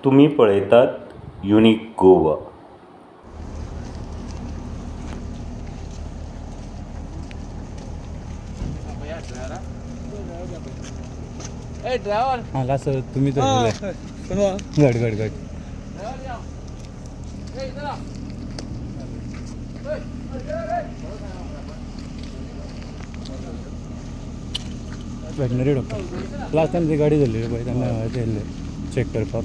तुम्ही पळयतात unique Goa. Driver हाला सर तुम्ही तर गड गड गड वेटनरी डॉक्टर लास्ट टाइम ती गाडी झाली पळय तेन्ना ते येयल्ले चेक करपाक.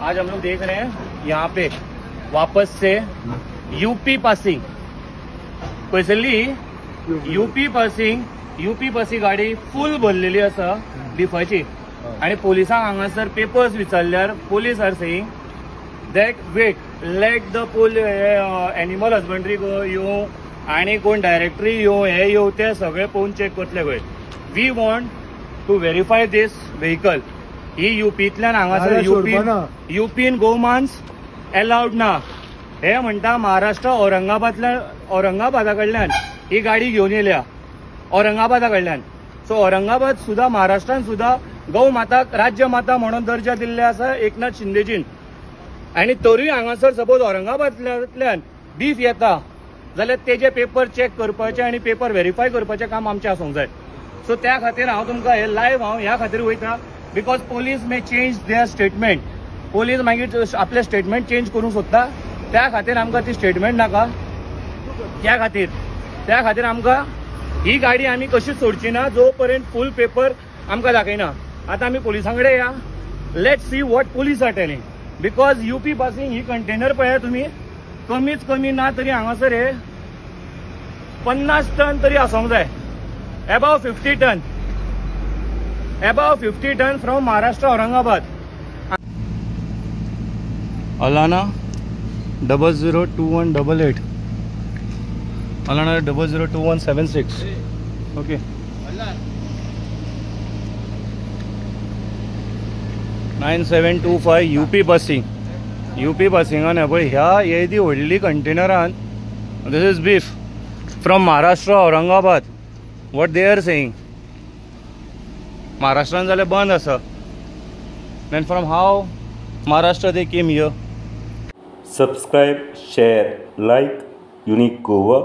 आज हम लोग देख रहे हैं यहाँ पे वापस से UP passing specially UP passing गाडी फुल भरलेली आसा डिफाची आणि पोलिसांक हांगासर पेपर्स विचारल्यार police are saying that wait let the animal husbandry येवं आणि कोण डायरेक्टरी येवं हे येवं ते सगळे पळोवन चेक करतले पळय. We want to verify this vehicle. ही यूपींतल्यान हांगासर यूपीन गोमांस अलाउड ना हे म्हणटा महाराष्ट्र औरंगाबादा कडल्यान ही गाडी घेवन येयल्या औरंगाबादा कडल्यान. सो औरंगाबाद सुद्धा महाराष्ट्रान सुद्धा गौ माताक राज्य माता म्हणून दर्जा दिल्ले आसा एकनाथ शिंदेजीन. आणि तरी हांगासर सपोज औरंगाबादल्यान बीफ येता जाल्यार तेजे पेपर चेक करपाचे आणि पेपर व्हेरीफाय करपाचें काम आमचें आसूंक जाय. सो त्या खातीर हांव तुमकां हे लायव्ह हांव ह्या खातीर वयता because police may change there statement. Police मागीर आपले स्टेटमेंट चेंज करूंक सोदता. त्या खातीर आमकां ती स्टेटमेंट नाका. त्या खातीर आमकां ही गाडी आमी कशी सोडची ना जो पर्यंत फूल पेपर आमकां दाखयना. आतां आमी पोलिसां कडेन या. Let see what police are telling because UP passing ही कंटेनर पळया तुमी कमीच कमी ना तरी हांगासर हे 50 टन तरी आसूंक जाय. Above 50 ton from Maharashtra Aurangabad. Allana 002188 Allana 002176 okay 9725 UP पासिंगान पळय ह्या येदी व्हडली कंटेनरान this is beef from Maharashtra Aurangabad. What they are saying महाराष्ट्रान जाल्यार बंद आसा. Then from how Maharashtra they came here. Subscribe, share, like unique Goa.